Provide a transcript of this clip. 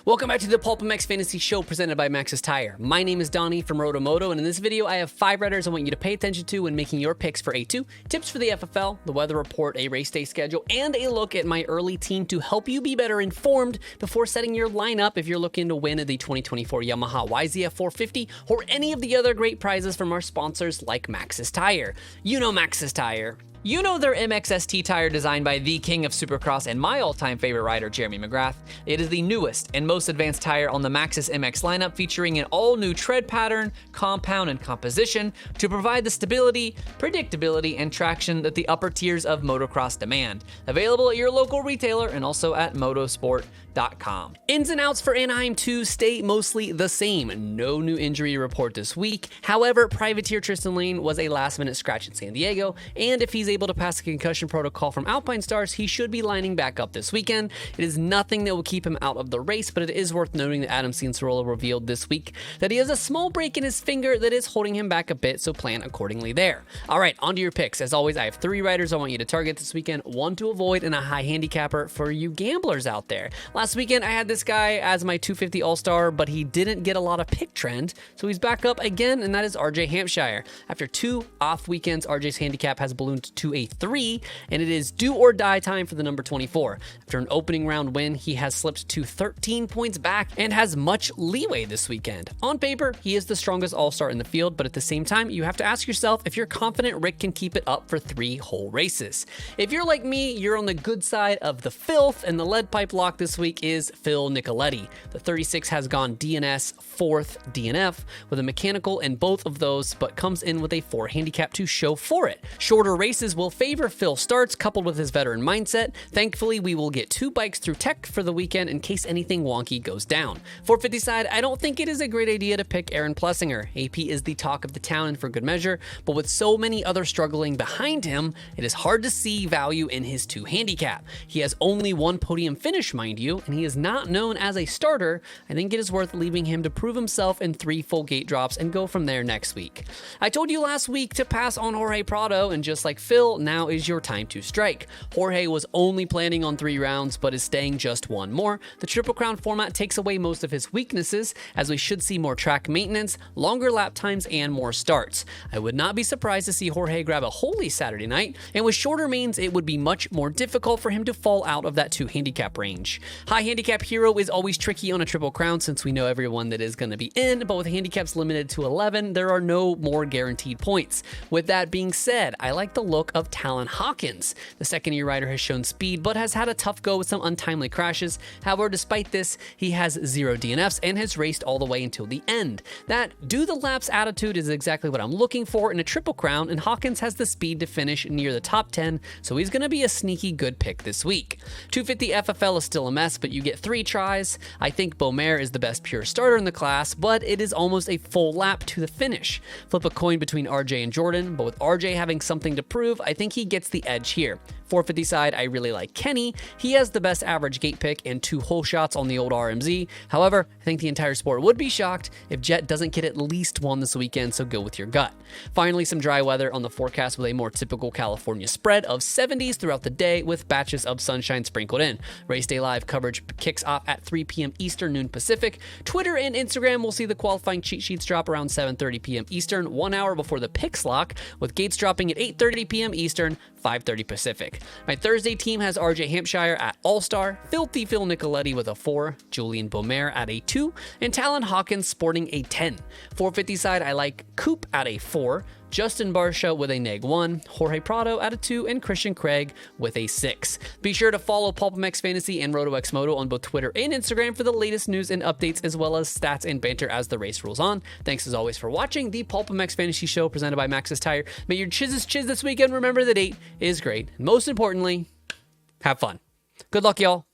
Welcome back to the PulpMX Fantasy Show presented by Maxxis Tire. My name is Donnie from RotoMoto, and in this video, I have 5 riders I want you to pay attention to when making your picks for A2, tips for the FFL, the weather report, a race day schedule, and a look at my early team to help you be better informed before setting your lineup if you're looking to win the 2024 Yamaha YZF 450 or any of the other great prizes from our sponsors like Maxxis Tire. You know Maxxis Tire. You know their MXST tire designed by the king of Supercross and my all-time favorite rider, Jeremy McGrath. It is the newest and most advanced tire on the Maxxis MX lineup, featuring an all-new tread pattern, compound, and composition to provide the stability, predictability, and traction that the upper tiers of motocross demand. Available at your local retailer and also at motosport.com. Ins and outs for Anaheim 2 stay mostly the same. No new injury report this week. However, privateer Tristan Lane was a last-minute scratch in San Diego, and if he's able to pass the concussion protocol from Alpine Stars, he should be lining back up this weekend. It is nothing that will keep him out of the race, but it is worth noting that Adam Cianciarulo revealed this week that he has a small break in his finger that is holding him back a bit, so plan accordingly there. All right, on to your picks. As always, I have 3 riders I want you to target this weekend, 1 to avoid, and a high handicapper for you gamblers out there. Last weekend, I had this guy as my 250 All-Star, but he didn't get a lot of pick trend, so he's back up again, and that is RJ Hampshire. After 2 off weekends, RJ's handicap has ballooned to a 3, and it is do or die time for the number 24. After an opening round win, he has slipped to 13 points back and has much leeway this weekend. On paper, he is the strongest all-star in the field, but at the same time, you have to ask yourself if you're confident Rick can keep it up for 3 whole races. If you're like me, you're on the good side of the filth, and the lead pipe lock this week is Phil Nicoletti. The 36 has gone DNS, 4th DNF, with a mechanical in both of those, but comes in with a 4 handicap to show for it. Shorter races will favor Phil starts, coupled with his veteran mindset. Thankfully, we will get 2 bikes through tech for the weekend in case anything wonky goes down. 450 side, I don't think it is a great idea to pick Aaron Plessinger. AP is the talk of the town and for good measure, but with so many others struggling behind him, it is hard to see value in his 2 handicap. He has only 1 podium finish, mind you, and he is not known as a starter. I think it is worth leaving him to prove himself in 3 full gate drops and go from there next week. I told you last week to pass on Jorge Prao, and just like Phil, now is your time to strike. Jorge was only planning on 3 rounds, but is staying just 1 more. The Triple Crown format takes away most of his weaknesses, as we should see more track maintenance, longer lap times, and more starts. I would not be surprised to see Jorge grab a holy Saturday night, and with shorter mains, it would be much more difficult for him to fall out of that 2 handicap range. High Handicap Hero is always tricky on a Triple Crown since we know everyone that is going to be in, but with handicaps limited to 11, there are no more guaranteed points. With that being said, I like the look of Talon Hawkins. The second-year rider has shown speed, but has had a tough go with some untimely crashes. However, despite this, he has 0 DNFs and has raced all the way until the end. That do the laps attitude is exactly what I'm looking for in a Triple Crown, and Hawkins has the speed to finish near the top 10, so he's going to be a sneaky good pick this week. 250 FFL is still a mess, but you get 3 tries. I think Beaumer is the best pure starter in the class, but it is almost a full lap to the finish. Flip a coin between RJ and Jordan, but with RJ having something to prove, I think he gets the edge here. 450 side, I really like Kenny. He has the best average gate pick and 2 hole shots on the old RMZ. However, I think the entire sport would be shocked if Jet doesn't get at least 1 this weekend, so go with your gut. Finally, some dry weather on the forecast with a more typical California spread of 70s throughout the day with batches of sunshine sprinkled in. Race day live coverage kicks off at 3 p.m. Eastern, noon Pacific. Twitter and Instagram will see the qualifying cheat sheets drop around 7:30 p.m. Eastern, 1 hour before the picks lock, with gates dropping at 8:30 p.m. Eastern, 5:30 Pacific. My Thursday team has RJ Hampshire at All-Star, Filthy Phil Nicoletti with a 4, Julian Beaumer at a 2, and Talon Hawkins sporting a 10. 450 side, I like Coop at a 4, Justin Barsha with a -1, Jorge Prao at a 2, and Christian Craig with a 6. Be sure to follow PulpMX Fantasy and RotoMoto on both Twitter and Instagram for the latest news and updates, as well as stats and banter as the race rolls on. Thanks as always for watching the PulpMX Fantasy Show presented by Maxxis Tire. May your chizzes chiz this weekend. Remember, the date is great. And most importantly, have fun. Good luck, y'all.